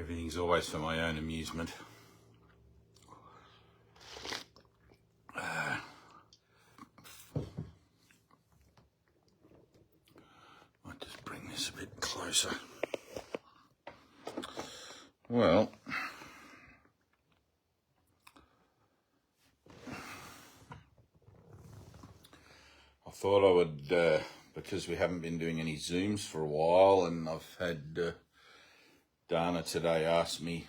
Everything's always for my own amusement. Might just bring this a bit closer. Well, I thought I would, because we haven't been doing any Zooms for a while, and I've had Dana today ask me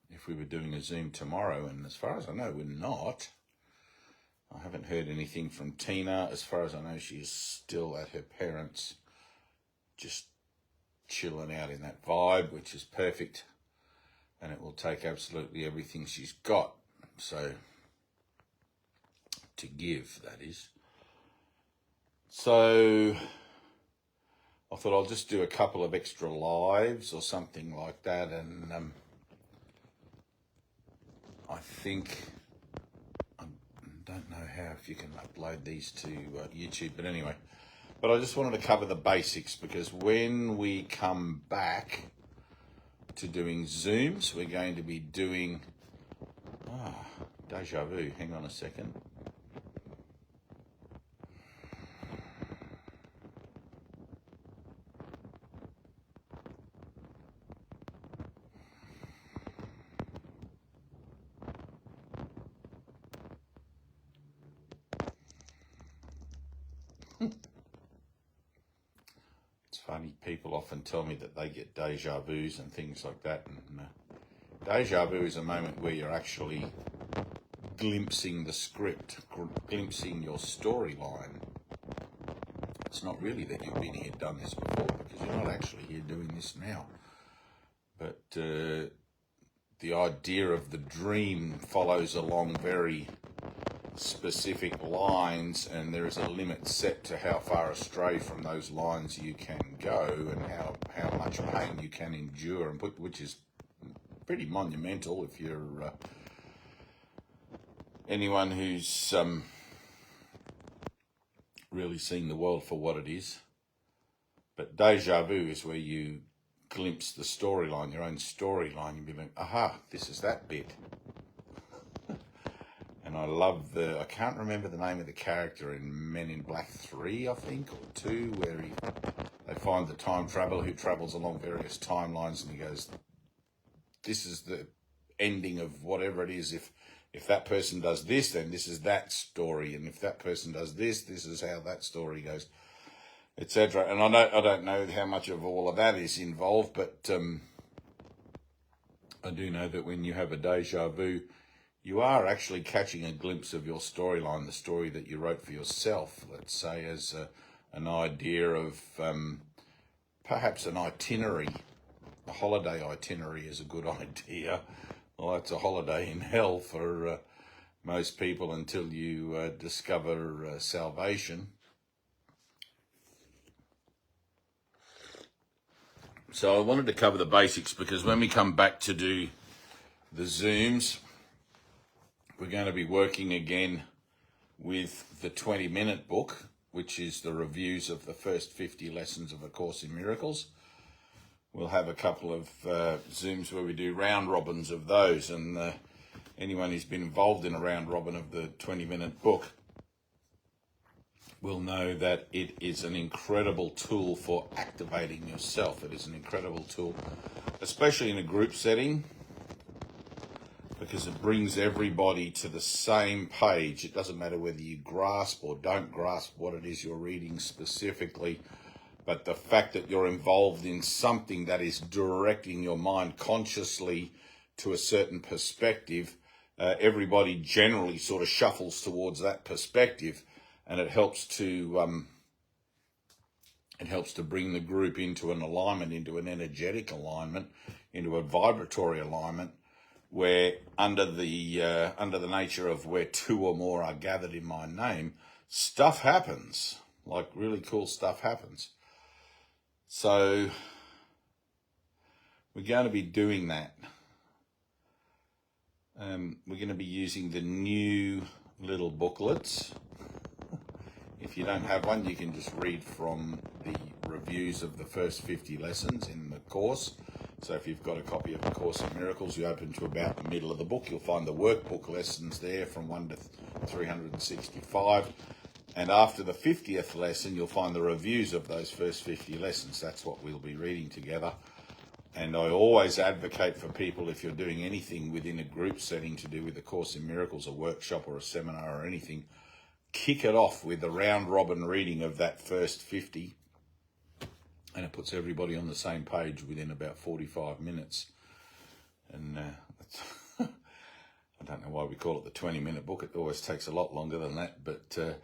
if we were doing a Zoom tomorrow, and as far as I know, we're not. I haven't heard anything from Tyna. As far as I know, she's still at her parents', just chilling out in that vibe, which is perfect. And it will take absolutely everything she's got, so to give, that is. So I thought I'll just do a couple of extra lives or something like that, and I think, I don't know how, if you can upload these to YouTube, but anyway. But I just wanted to cover the basics, because when we come back to doing Zooms, we're going to be doing, deja vu, hang on a second. It's funny, people often tell me that they get deja vus and things like that, and deja vu is a moment where you're actually glimpsing the script, glimpsing your storyline. It's not really that you've been here, done this before, because you're not actually here doing this now. But the idea of the dream follows along very specific lines, and there is a limit set to how far astray from those lines you can go, and how much pain you can endure, and which is pretty monumental if you're anyone who's really seen the world for what it is. But deja vu is where you glimpse the storyline, your own storyline. You'll be like, aha, this is that bit. And I love I can't remember the name of the character in Men in Black 3, I think, or 2, where they find the time traveler who travels along various timelines, and he goes, this is the ending of whatever it is. If that person does this, then this is that story. And if that person does this, this is how that story goes, etc. And I don't know how much of all of that is involved, but I do know that when you have a deja vu, you are actually catching a glimpse of your storyline, the story that you wrote for yourself, let's say, as an idea of perhaps an itinerary. A holiday itinerary is a good idea. Well, that's a holiday in hell for most people until you discover salvation. So I wanted to cover the basics, because when we come back to do the Zooms, we're going to be working again with the 20-minute book, which is the reviews of the first 50 lessons of A Course in Miracles. We'll have a couple of Zooms where we do round robins of those, and anyone who's been involved in a round robin of the 20-minute book will know that it is an incredible tool for activating yourself. It is an incredible tool, especially in a group setting, because it brings everybody to the same page. It doesn't matter whether you grasp or don't grasp what it is you're reading specifically, but the fact that you're involved in something that is directing your mind consciously to a certain perspective, everybody generally sort of shuffles towards that perspective, and it helps to bring the group into an alignment, into an energetic alignment, into a vibratory alignment, where under the nature of where two or more are gathered in my name, stuff happens, like really cool stuff happens. So we're going to be doing that. We're going to be using the new little booklets. If you don't have one, you can just read from the reviews of the first 50 lessons in the course. So if you've got a copy of A Course in Miracles, you open to about the middle of the book, you'll find the workbook lessons there from 1 to 365. And after the 50th lesson, you'll find the reviews of those first 50 lessons. That's what we'll be reading together. And I always advocate for people, if you're doing anything within a group setting to do with A Course in Miracles, a workshop or a seminar or anything, kick it off with a round-robin reading of that first 50. And it puts everybody on the same page within about 45 minutes. And I don't know why we call it the 20-minute book. It always takes a lot longer than that. But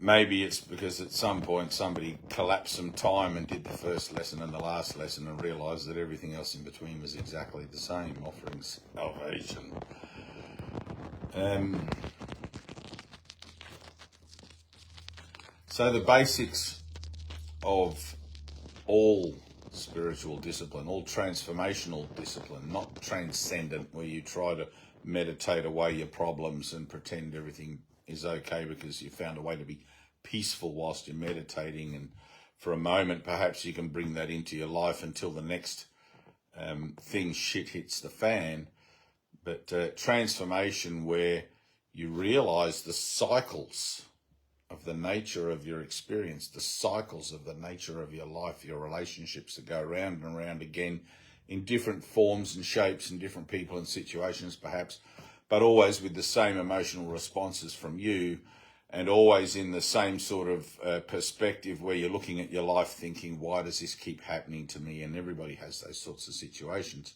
maybe it's because at some point somebody collapsed some time and did the first lesson and the last lesson and realised that everything else in between was exactly the same, offering salvation. So the basics of all spiritual discipline, all transformational discipline, not transcendent, where you try to meditate away your problems and pretend everything is okay because you found a way to be peaceful whilst you're meditating, and for a moment perhaps you can bring that into your life until the next shit hits the fan. But transformation, where you realise the cycles of the nature of your experience, the cycles of the nature of your life, your relationships that go round and round again in different forms and shapes and different people and situations perhaps, but always with the same emotional responses from you, and always in the same sort of perspective where you're looking at your life thinking, why does this keep happening to me? And everybody has those sorts of situations.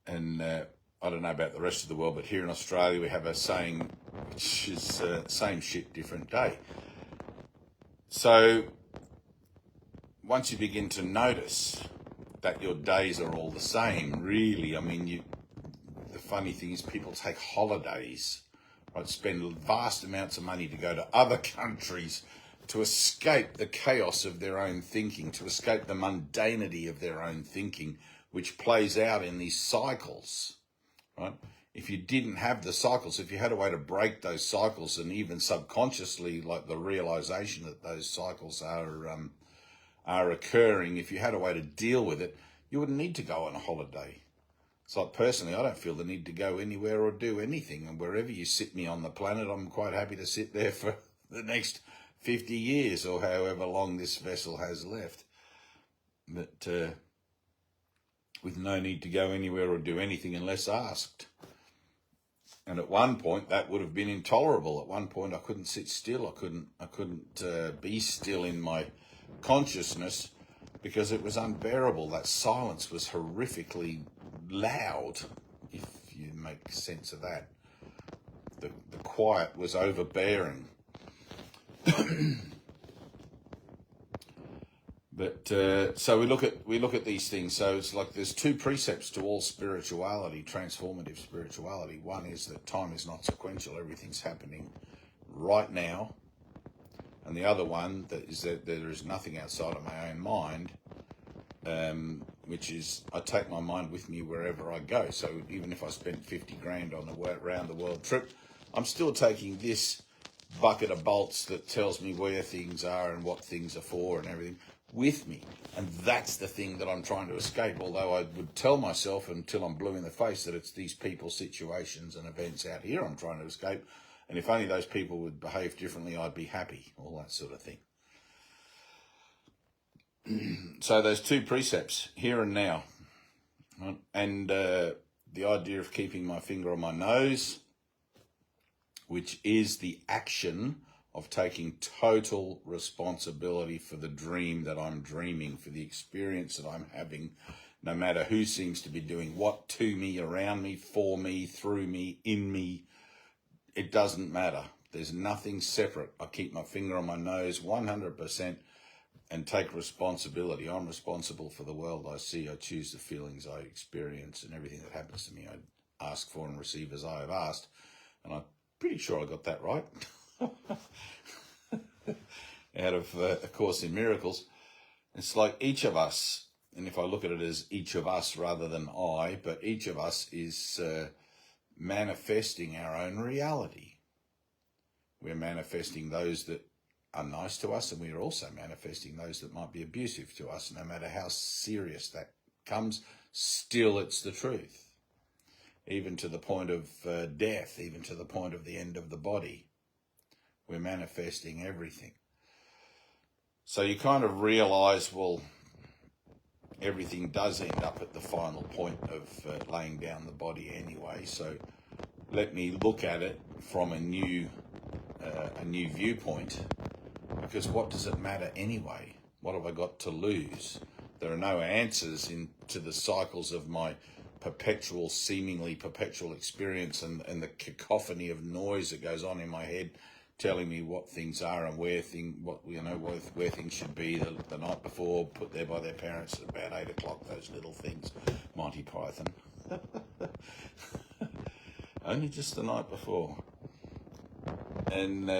And I don't know about the rest of the world, but here in Australia we have a saying which is same shit, different day. So once you begin to notice that your days are all the same, really, I mean, the funny thing is people take holidays, right, spend vast amounts of money to go to other countries to escape the chaos of their own thinking, to escape the mundanity of their own thinking, which plays out in these cycles. Right? If you didn't have the cycles, if you had a way to break those cycles, and even subconsciously, like the realization that those cycles are occurring, if you had a way to deal with it, you wouldn't need to go on a holiday. It's like, personally, I don't feel the need to go anywhere or do anything. And wherever you sit me on the planet, I'm quite happy to sit there for the next 50 years or however long this vessel has left. But with no need to go anywhere or do anything unless asked. And at one point that would have been intolerable. At one point I couldn't sit still. I couldn't be still in my consciousness because it was unbearable. That silence was horrifically loud, if you make sense of that. The quiet was overbearing. But so we look at these things. So it's like there's two precepts to all spirituality, transformative spirituality. One is that time is not sequential; everything's happening right now. And the other one is that there is nothing outside of my own mind, which is I take my mind with me wherever I go. So even if I spent 50 grand on a round the world trip, I'm still taking this bucket of bolts that tells me where things are and what things are for and everything with me. And that's the thing that I'm trying to escape, although I would tell myself until I'm blue in the face that it's these people, situations and events out here I'm trying to escape, and if only those people would behave differently I'd be happy, all that sort of thing. So those two precepts, here and now, right? And the idea of keeping my finger on my nose, which is the action of taking total responsibility for the dream that I'm dreaming, for the experience that I'm having, no matter who seems to be doing what to me, around me, for me, through me, in me. It doesn't matter. There's nothing separate. I keep my finger on my nose 100% and take responsibility. I'm responsible for the world I see. I choose the feelings I experience, and everything that happens to me I ask for and receive as I have asked. And I'm pretty sure I got that right. Out of A Course in Miracles. It's like each of us, and if I look at it as each of us rather than I, but each of us is manifesting our own reality. We're manifesting those that are nice to us, and we are also manifesting those that might be abusive to us, no matter how serious that comes, still it's the truth. Even to the point of death, even to the point of the end of the body, we're manifesting everything. So you kind of realise, well, everything does end up at the final point of laying down the body anyway. So let me look at it from a new viewpoint, because what does it matter anyway? What have I got to lose? There are no answers into the cycles of my seemingly perpetual experience and the cacophony of noise that goes on in my head, telling me what things are and where things should be the night before, put there by their parents at about 8 o'clock, those little things, Monty Python. Only just the night before. And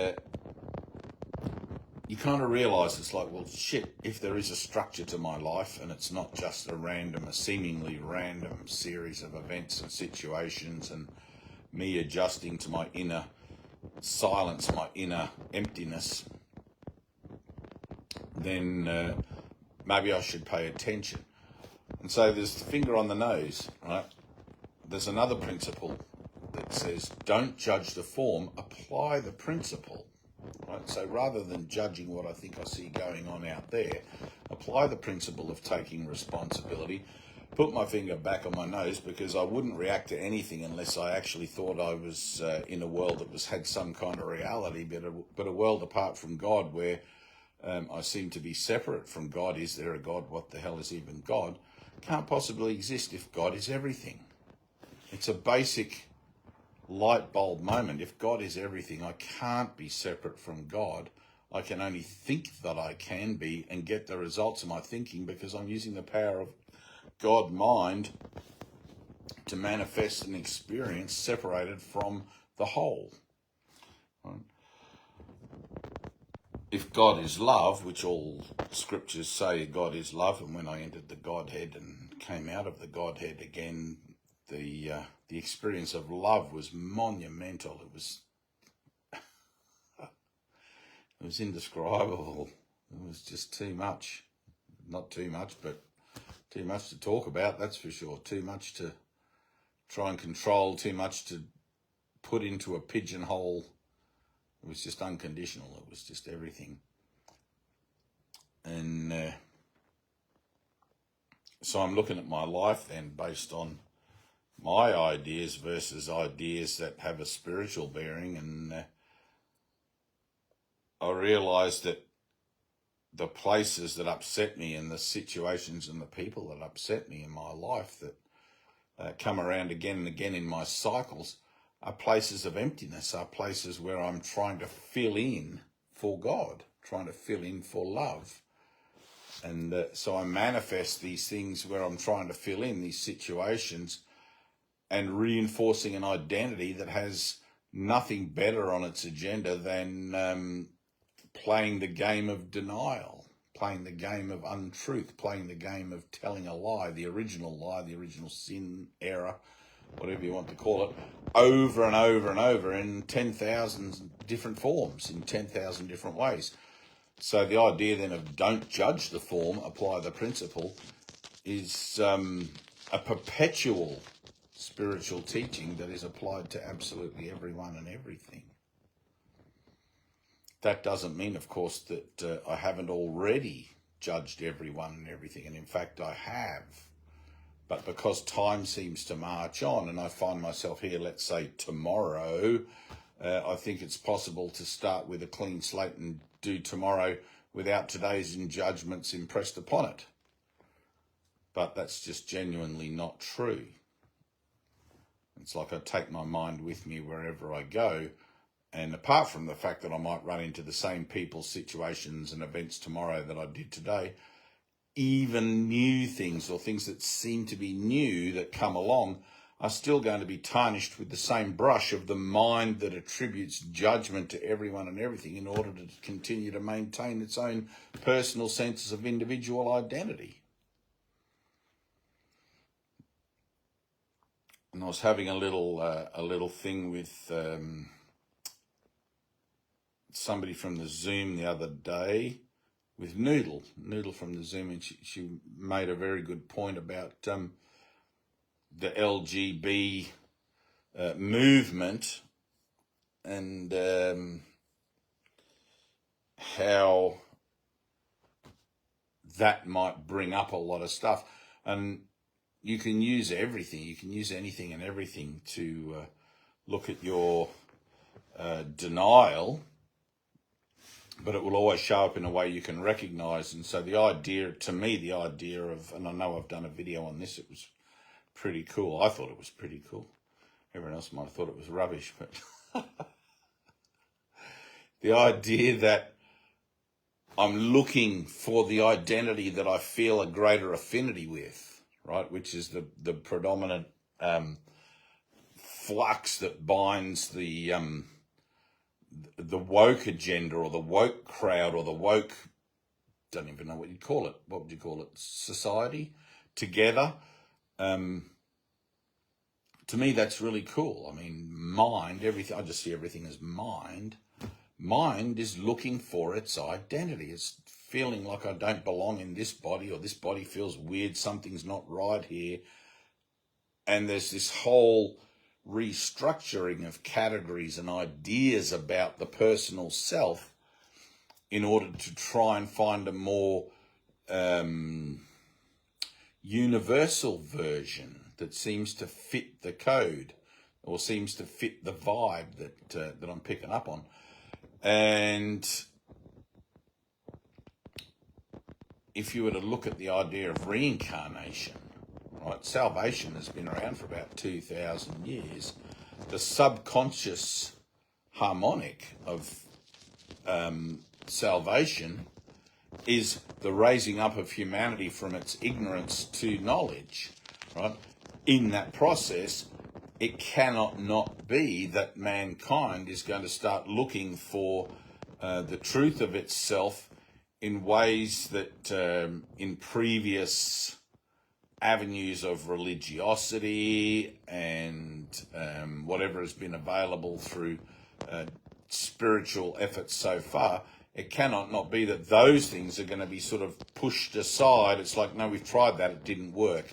you kind of realise it's like, well, shit, if there is a structure to my life and it's not just a seemingly random series of events and situations and me adjusting to my inner silence, my inner emptiness, then maybe I should pay attention. And so there's the finger on the nose, right? There's another principle that says, don't judge the form, apply the principle. Right? So rather than judging what I think I see going on out there, apply the principle of taking responsibility, put my finger back on my nose, because I wouldn't react to anything unless I actually thought I was in a world that had some kind of reality, but a world apart from God where I seem to be separate from God. Is there a God? What the hell is even God? Can't possibly exist if God is everything. It's a basic light bulb moment. If God is everything, I can't be separate from God. I can only think that I can be and get the results of my thinking, because I'm using the power of God mind to manifest an experience separated from the whole. Right? If God is love, which all scriptures say God is love, and when I entered the Godhead and came out of the Godhead again, the experience of love was monumental. It was indescribable. It was just too much. Not too much, but too much to talk about, that's for sure. Too much to try and control, too much to put into a pigeonhole. It was just unconditional. It was just everything. And so I'm looking at my life then based on my ideas versus ideas that have a spiritual bearing, and I realised that the places that upset me and the situations and the people that upset me in my life that come around again and again in my cycles are places of emptiness, are places where I'm trying to fill in for God, trying to fill in for love. And so I manifest these things where I'm trying to fill in these situations and reinforcing an identity that has nothing better on its agenda than playing the game of denial, playing the game of untruth, playing the game of telling a lie, the original sin, error, whatever you want to call it, over and over and over in 10,000 different forms, in 10,000 different ways. So the idea then of don't judge the form, apply the principle, is a perpetual spiritual teaching that is applied to absolutely everyone and everything. That doesn't mean, of course, that I haven't already judged everyone and everything, and in fact I have. But because time seems to march on and I find myself here, let's say tomorrow, I think it's possible to start with a clean slate and do tomorrow without today's judgments impressed upon it. But that's just genuinely not true. It's like I take my mind with me wherever I go. And apart from the fact that I might run into the same people, situations and events tomorrow that I did today, even new things or things that seem to be new that come along are still going to be tarnished with the same brush of the mind that attributes judgment to everyone and everything in order to continue to maintain its own personal senses of individual identity. And I was having a little thing with somebody from the Zoom the other day, with Noodle from the Zoom, and she made a very good point about the LGB movement and how that might bring up a lot of stuff. And you can use everything. You can use anything and everything to look at your denial, but it will always show up in a way you can recognize. And so the idea, to me, the idea of, and I know I've done a video on this, it was pretty cool. I thought it was pretty cool. Everyone else might have thought it was rubbish, but the idea that I'm looking for the identity that I feel a greater affinity with, right? Which is the predominant flux that binds the woke agenda or the woke crowd or the woke, don't even know what you'd call it. What would you call it? Society together. To me, that's really cool. I mean, mind, everything, I just see everything as mind. Mind is looking for its identity. It's feeling like I don't belong in this body, or this body feels weird, something's not right here. And there's this whole restructuring of categories and ideas about the personal self in order to try and find a more universal version that seems to fit the code or seems to fit the vibe that I'm picking up on. And if you were to look at the idea of reincarnation, right, salvation has been around for about 2,000 years. The subconscious harmonic of salvation is the raising up of humanity from its ignorance to knowledge, right? In that process, it cannot not be that mankind is going to start looking for the truth of itself in ways that in previous avenues of religiosity and whatever has been available through spiritual efforts so far, it cannot not be that those things are going to be sort of pushed aside. It's like, no, we've tried that, it didn't work,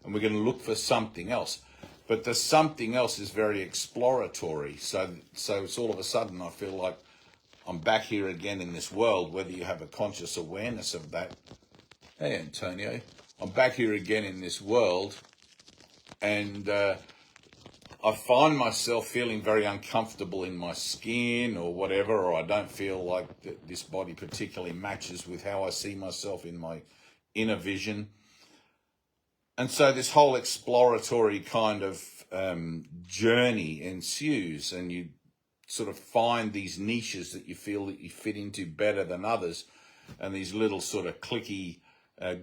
and we're going to look for something else. But the something else is very exploratory. So it's all of a sudden I feel like I'm back here again in this world, whether you have a conscious awareness of that. Hey, Antonio. I'm back here again in this world, and I find myself feeling very uncomfortable in my skin or whatever, or I don't feel like this body particularly matches with how I see myself in my inner vision. And so this whole exploratory kind of journey ensues, and you sort of find these niches that you feel that you fit into better than others, and these little sort of cliquey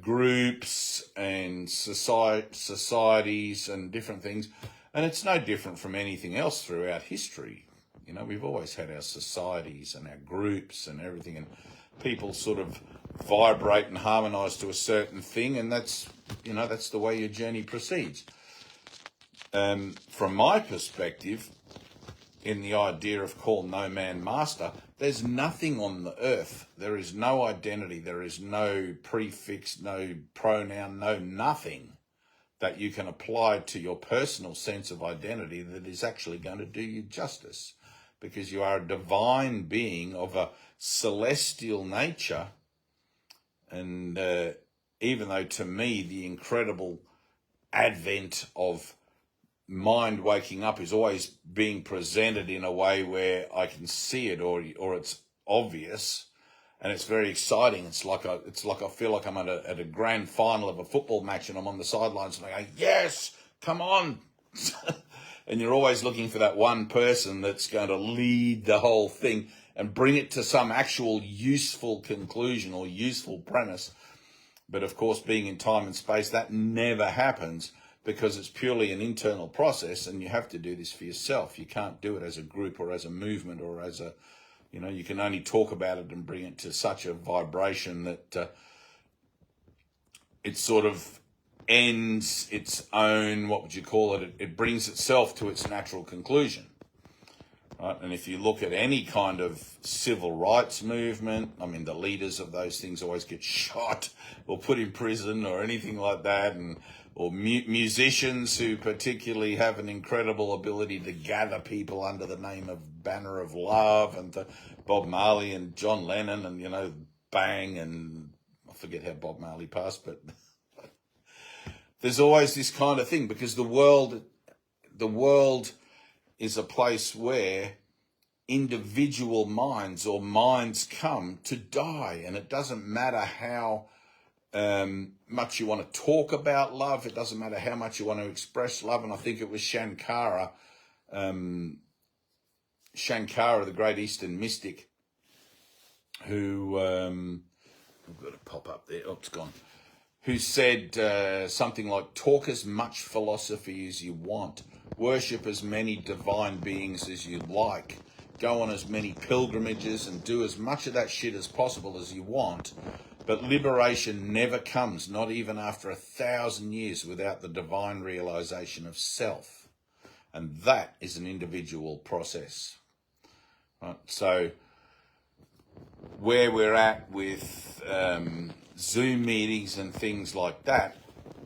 groups and societies and different things. And it's no different from anything else throughout history. You know, we've always had our societies and our groups and everything, and people sort of vibrate and harmonise to a certain thing, and that's, you know, that's the way your journey proceeds. From my perspective, in the idea of call no man master, there's nothing on the earth. There is no identity. There is no prefix, no pronoun, no nothing that you can apply to your personal sense of identity that is actually going to do you justice, because you are a divine being of a celestial nature. And even though to me the incredible advent of mind waking up is always being presented in a way where I can see it, or it's obvious, and it's very exciting. It's like I feel like I'm at a grand final of a football match, and I'm on the sidelines and I go, yes, come on. And you're always looking for that one person that's going to lead the whole thing and bring it to some actual useful conclusion or useful premise. But of course, being in time and space, that never happens, because it's purely an internal process, and you have to do this for yourself. You can't do it as a group or as a movement or as a, you know, you can only talk about it and bring it to such a vibration that it sort of ends its own, what would you call it? It brings itself to its natural conclusion. right? And if you look at any kind of civil rights movement, I mean, the leaders of those things always get shot or put in prison or anything like that, or musicians who particularly have an incredible ability to gather people under the name of Banner of Love, and Bob Marley and John Lennon, and, you know, Bang, and I forget how Bob Marley passed, but there's always this kind of thing, because the world is a place where individual minds or minds come to die, and it doesn't matter how much you want to talk about love. It doesn't matter how much you want to express love. And I think it was Shankara, the great Eastern mystic, who I've got to pop up there. Oh, it's gone. Who said something like, talk as much philosophy as you want, worship as many divine beings as you like, go on as many pilgrimages and do as much of that shit as possible as you want, but liberation never comes, not even after 1,000 years, without the divine realization of self. And that is an individual process. Right? So where we're at with Zoom meetings and things like that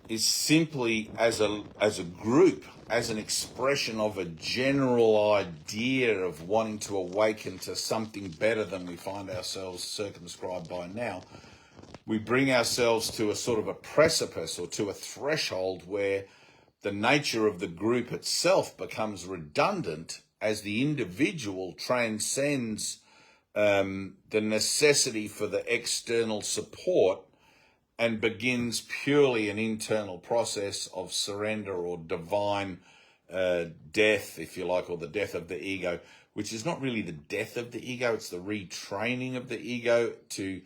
is simply as a group, as an expression of a general idea of wanting to awaken to something better than we find ourselves circumscribed by now. We bring ourselves to a sort of a precipice, or to a threshold, where the nature of the group itself becomes redundant as the individual transcends the necessity for the external support and begins purely an internal process of surrender, or divine death, if you like, or the death of the ego, which is not really the death of the ego, it's the retraining of the ego to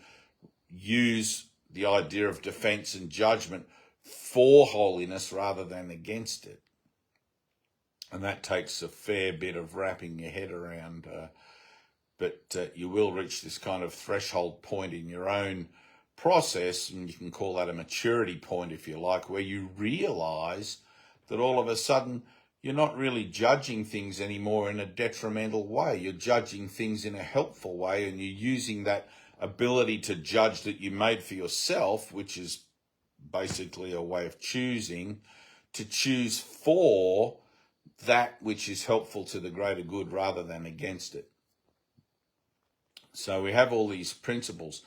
use the idea of defense and judgment for holiness rather than against it. And that takes a fair bit of wrapping your head around, but you will reach this kind of threshold point in your own process, and you can call that a maturity point if you like, where you realize that all of a sudden you're not really judging things anymore in a detrimental way. You're judging things in a helpful way, and you're using that ability to judge that you made for yourself, which is basically a way of choosing, to choose for that which is helpful to the greater good rather than against it. So we have all these principles.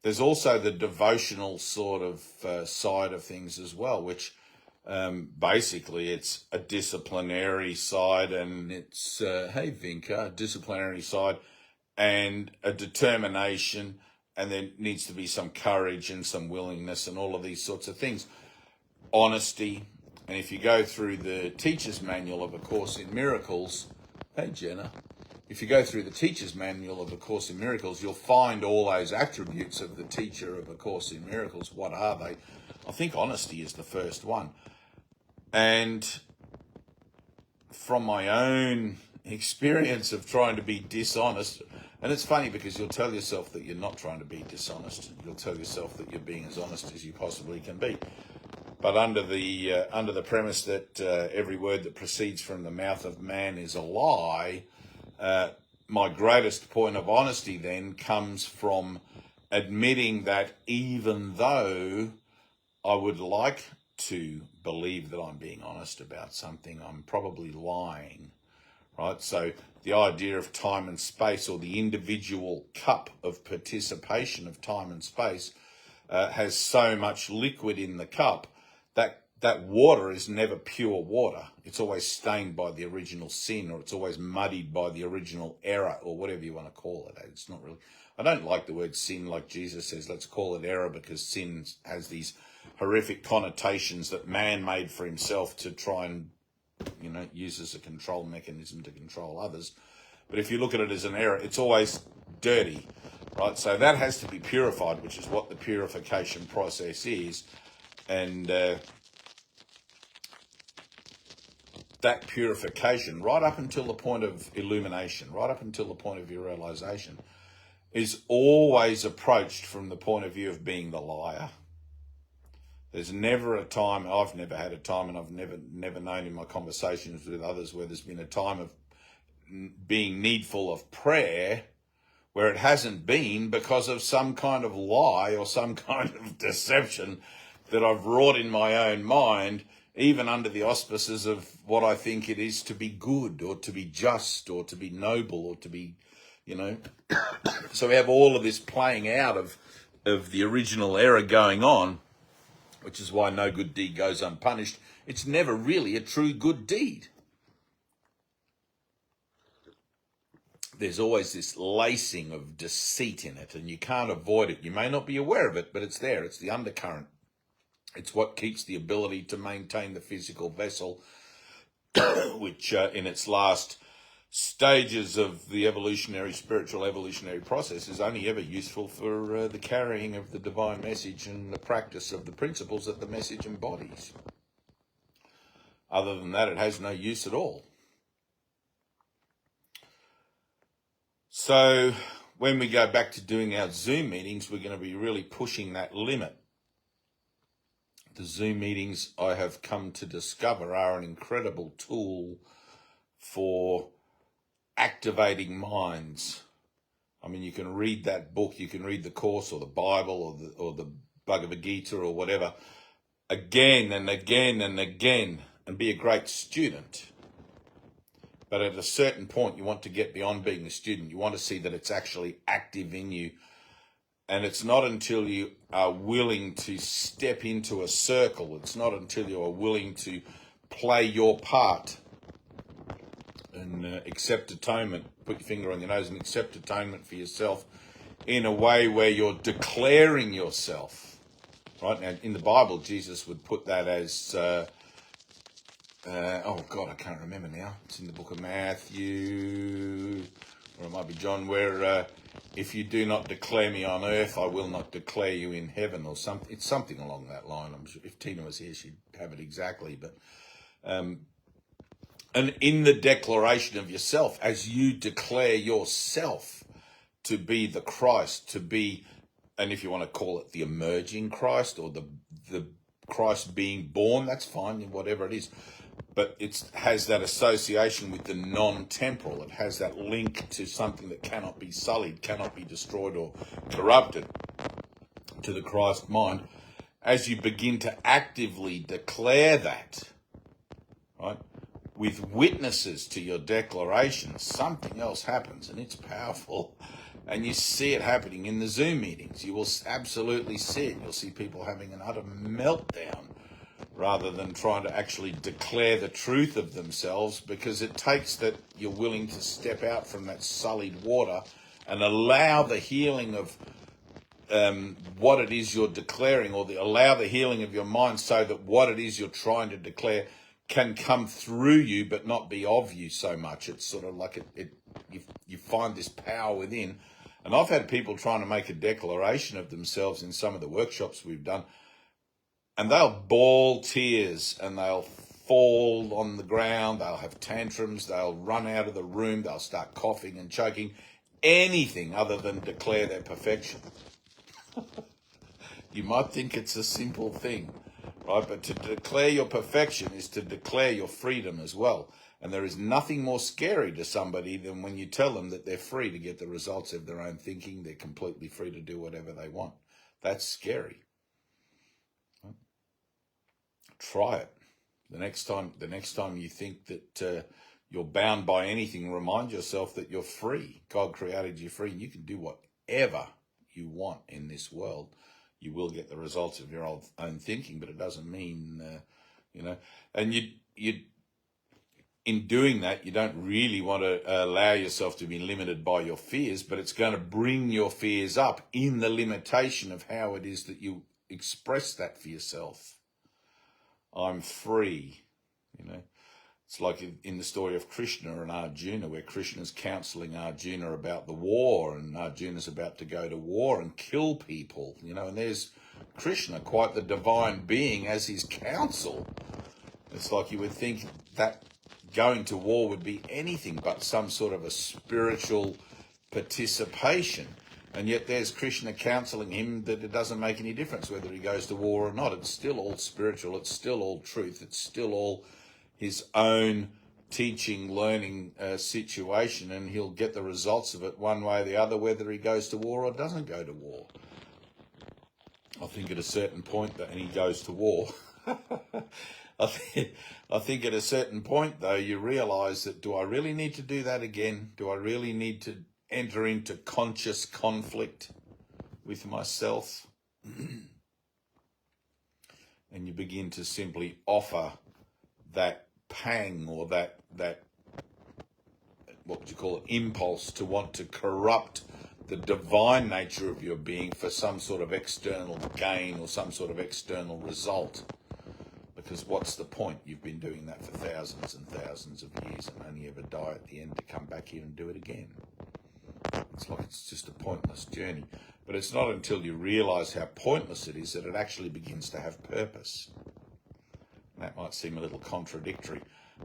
There's also the devotional sort of side of things as well, which basically it's a disciplinary side, and it's, hey Vinka, a disciplinary side and a determination, and there needs to be some courage and some willingness and all of these sorts of things. Honesty. And if you go through the teacher's manual of A Course in Miracles, hey Jenna, if you go through the teacher's manual of A Course in Miracles, you'll find all those attributes of the teacher of A Course in Miracles. What are they? I think honesty is the first one. And from my own experience of trying to be dishonest, and it's funny because you'll tell yourself that you're not trying to be dishonest. You'll tell yourself that you're being as honest as you possibly can be. But under the premise that every word that proceeds from the mouth of man is a lie, my greatest point of honesty then comes from admitting that even though I would like to believe that I'm being honest about something, I'm probably lying, right? So the idea of time and space, or the individual cup of participation of time and space, has so much liquid in the cup that water is never pure water. It's always stained by the original sin, or it's always muddied by the original error, or whatever you want to call it. It's not really, I don't like the word sin like Jesus says, let's call it error, because sin has these horrific connotations that man made for himself to try and, use as a control mechanism to control others. But if you look at it as an error, it's always dirty, right? So that has to be purified, which is what the purification process is. And that purification, right up until the point of illumination, right up until the point of your realization, is always approached from the point of view of being the liar. There's never a time, I've never had a time, and I've never known in my conversations with others where there's been a time of being needful of prayer where it hasn't been, because of some kind of lie or some kind of deception that I've wrought in my own mind, even under the auspices of what I think it is to be good or to be just or to be noble or to be, So we have all of this playing out of the original error going on, which is why no good deed goes unpunished. It's never really a true good deed. There's always this lacing of deceit in it, and you can't avoid it. You may not be aware of it, but it's there. It's the undercurrent. It's what keeps the ability to maintain the physical vessel, which in its last stages of the spiritual evolutionary process is only ever useful for the carrying of the divine message and the practice of the principles that the message embodies. Other than that, it has no use at all. So when we go back to doing our Zoom meetings, we're going to be really pushing that limit. The Zoom meetings, I have come to discover, are an incredible tool for activating minds. I mean, you can read that book, you can read the Course or the Bible or the Bhagavad Gita or whatever again and again and again and be a great student. But at a certain point, you want to get beyond being a student. You want to see that it's actually active in you. And it's not until you are willing to step into a circle, it's not until you are willing to play your part and accept atonement, put your finger on your nose and accept atonement for yourself in a way where you're declaring yourself. Right now, in the Bible, Jesus would put that as... I can't remember now. It's in the book of Matthew, or it might be John, where if you do not declare me on earth, I will not declare you in heaven, or something. It's something along that line. I'm sure if Tyna was here, she'd have it exactly. But and in the declaration of yourself, as you declare yourself to be the Christ, to be, and if you want to call it the emerging Christ or the Christ being born, that's fine, whatever it is. But it has that association with the non-temporal. It has that link to something that cannot be sullied, cannot be destroyed or corrupted, to the Christ mind. As you begin to actively declare that, right, with witnesses to your declaration, something else happens, and it's powerful. And you see it happening in the Zoom meetings. You will absolutely see it. You'll see people having an utter meltdown rather than trying to actually declare the truth of themselves, because it takes that you're willing to step out from that sullied water and allow the healing of what it is you're declaring, or allow the healing of your mind so that what it is you're trying to declare can come through you but not be of you so much. It's sort of like you find this power within. And I've had people trying to make a declaration of themselves in some of the workshops we've done, and they'll bawl tears and they'll fall on the ground, they'll have tantrums, they'll run out of the room, they'll start coughing and choking, anything other than declare their perfection. You might think it's a simple thing, right? But to declare your perfection is to declare your freedom as well. And there is nothing more scary to somebody than when you tell them that they're free to get the results of their own thinking, they're completely free to do whatever they want. That's scary. Try it. The next time you think that you're bound by anything, remind yourself that you're free. God created you free, and you can do whatever you want in this world. You will get the results of your own thinking, but it doesn't mean, and you in doing that, you don't really want to allow yourself to be limited by your fears, but it's going to bring your fears up in the limitation of how it is that you express that for yourself. I'm free, It's like in the story of Krishna and Arjuna, where Krishna's counseling Arjuna about the war, and Arjuna's about to go to war and kill people, and there's Krishna, quite the divine being, as his counsel. It's like you would think that going to war would be anything but some sort of a spiritual participation. And yet there's Krishna counseling him that it doesn't make any difference whether he goes to war or not. It's still all spiritual. It's still all truth. It's still all his own teaching, learning situation, and he'll get the results of it one way or the other, whether he goes to war or doesn't go to war. I think at a certain point that, and he goes to war, I think at a certain point, though, you realise that, do I really need to do that again? Do I really need to enter into conscious conflict with myself? And you begin to simply offer that pang, or that what would you call it, impulse to want to corrupt the divine nature of your being for some sort of external gain or some sort of external result. Because what's the point? You've been doing that for thousands and thousands of years and only ever die at the end to come back here and do it again. It's like it's just a pointless journey. But it's not until you realise how pointless it is that it actually begins to have purpose. That might seem a little contradictory,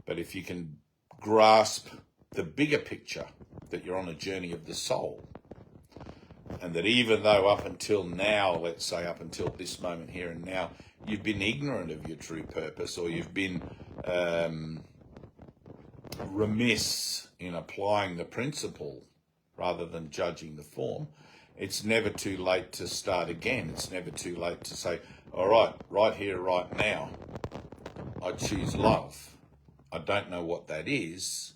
but if you can grasp the bigger picture, that you're on a journey of the soul, and that even though up until now, let's say up until this moment here and now, you've been ignorant of your true purpose, or you've been remiss in applying the principle rather than judging the form, it's never too late to start again. It's never too late to say, all right, right here, right now, I choose love. I don't know what that is,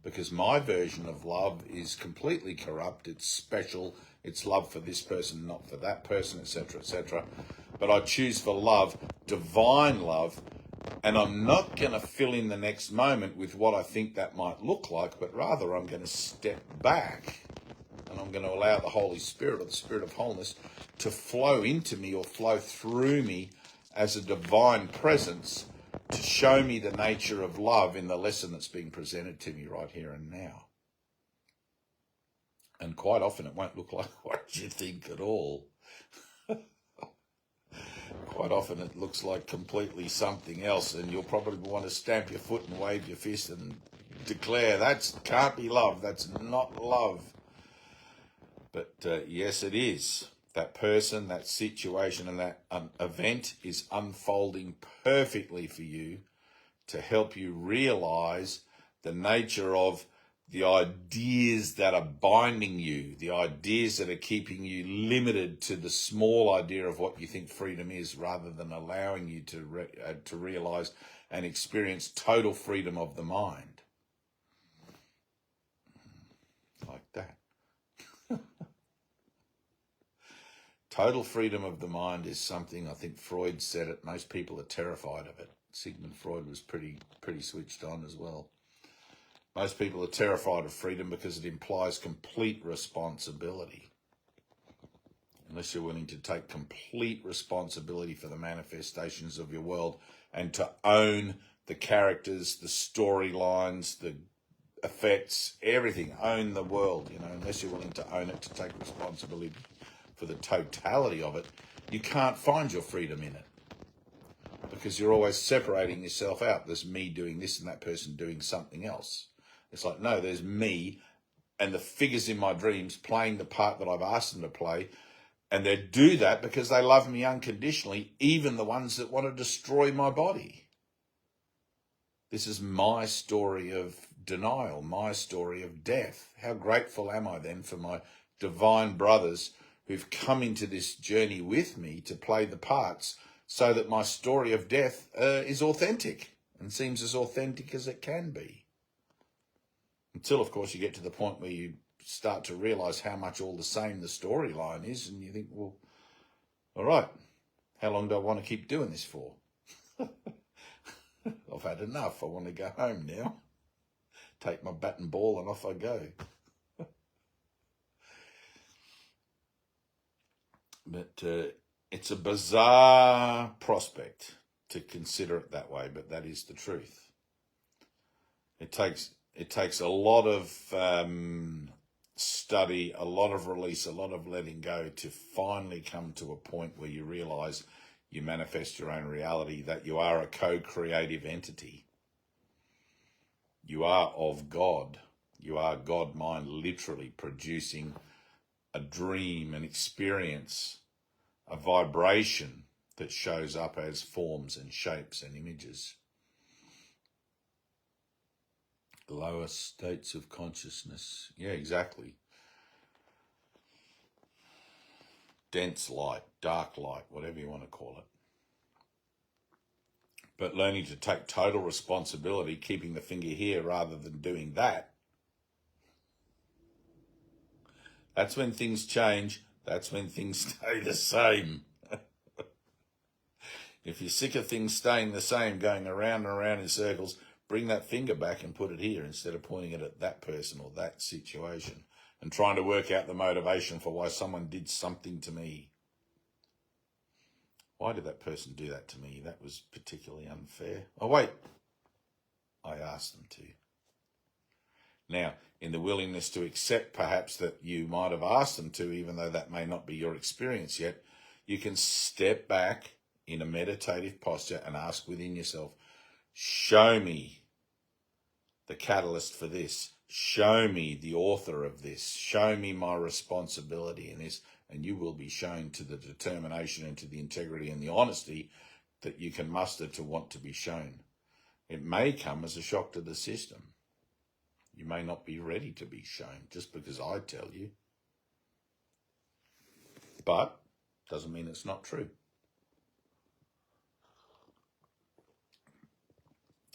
because my version of love is completely corrupt. It's special. It's love for this person, not for that person, etc., etc. But I choose for love, divine love, and I'm not going to fill in the next moment with what I think that might look like, but rather I'm going to step back and I'm going to allow the Holy Spirit, or the Spirit of wholeness, to flow into me or flow through me as a divine presence to show me the nature of love in the lesson that's being presented to me right here and now. And quite often it won't look like what you think at all. Quite often it looks like completely something else, and you'll probably want to stamp your foot and wave your fist and declare that can't be love, that's not love. But yes, it is. That person, that situation, and that event is unfolding perfectly for you to help you realise the nature of the ideas that are binding you, the ideas that are keeping you limited to the small idea of what you think freedom is, rather than allowing you to realise and experience total freedom of the mind. Like that. Total freedom of the mind is something, I think Freud said it, most people are terrified of it. Sigmund Freud was pretty switched on as well. Most people are terrified of freedom because it implies complete responsibility. Unless you're willing to take complete responsibility for the manifestations of your world and to own the characters, the storylines, the effects, everything, own the world, unless you're willing to own it, to take responsibility for the totality of it, you can't find your freedom in it, because you're always separating yourself out. There's me doing this and that person doing something else. It's like, no, there's me and the figures in my dreams playing the part that I've asked them to play, and they do that because they love me unconditionally, even the ones that want to destroy my body. This is my story of denial, my story of death. How grateful am I then for my divine brothers who've come into this journey with me to play the parts, so that my story of death is authentic and seems as authentic as it can be. Until, of course, you get to the point where you start to realise how much all the same the storyline is, and you think, well, all right, how long do I want to keep doing this for? I've had enough. I want to go home now. Take my bat and ball and off I go. But it's a bizarre prospect to consider it that way, but that is the truth. It takes a lot of study, a lot of release, a lot of letting go to finally come to a point where you realise you manifest your own reality, that you are a co-creative entity. You are of God. You are God mind, literally producing a dream, an experience, a vibration that shows up as forms and shapes and images. Lower states of consciousness. Yeah, exactly. Dense light, dark light, whatever you want to call it. But learning to take total responsibility, keeping the finger here rather than doing that. That's when things change. That's when things stay the same. If you're sick of things staying the same, going around and around in circles, bring that finger back and put it here instead of pointing it at that person or that situation and trying to work out the motivation for why someone did something to me. Why did that person do that to me? That was particularly unfair. Oh, wait. I asked them to. Now, in the willingness to accept perhaps that you might have asked them to, even though that may not be your experience yet, you can step back in a meditative posture and ask within yourself, show me the catalyst for this. Show me the author of this. Show me my responsibility in this. And you will be shown to the determination and to the integrity and the honesty that you can muster to want to be shown. It may come as a shock to the system. You may not be ready to be shown just because I tell you. But doesn't mean it's not true.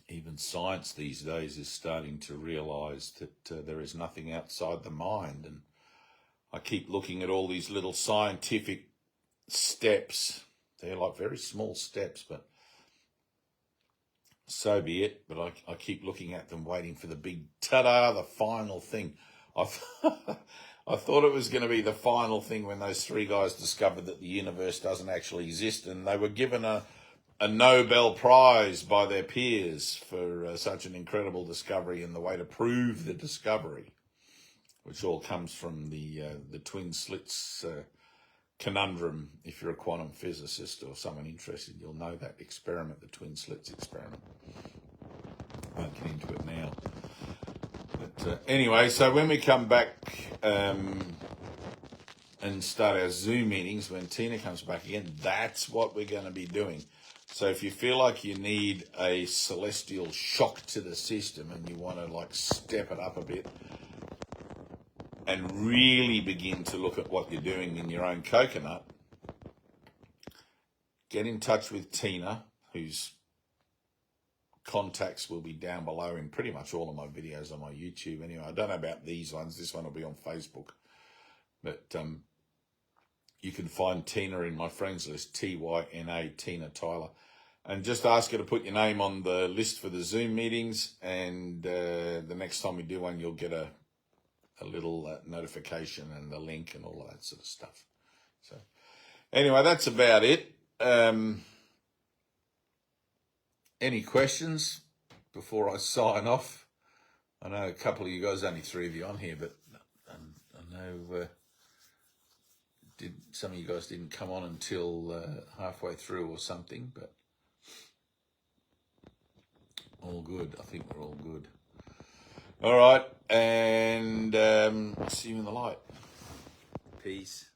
Even science these days is starting to realise that there is nothing outside the mind. And I keep looking at all these little scientific steps. They're like very small steps, but so be it. But I keep looking at them, waiting for the big ta-da, the final thing. I thought it was going to be the final thing when those three guys discovered that the universe doesn't actually exist, and they were given a Nobel Prize by their peers for such an incredible discovery and the way to prove the discovery, which all comes from the twin slits conundrum. If you're a quantum physicist or someone interested, you'll know that experiment, the twin slits experiment. I won't get into it now. But anyway, so when we come back and start our Zoom meetings, when Tina comes back again, that's what we're going to be doing. So if you feel like you need a celestial shock to the system and you want to like step it up a bit and really begin to look at what you're doing in your own coconut, get in touch with Tina, whose contacts will be down below in pretty much all of my videos on my YouTube. Anyway, I don't know about these ones. This one will be on Facebook. But you can find Tina in my friends list, Tyna, Tina Tyler. And just ask her to put your name on the list for the Zoom meetings. And the next time we do one, you'll get a little notification and the link and all of that sort of stuff. So anyway, that's about it. Any questions before I sign off? I know a couple of you guys, only 3 of you on here, but I know some of you guys didn't come on until halfway through or something, but all good. I think we're all good. All right, and see you in the light. Peace.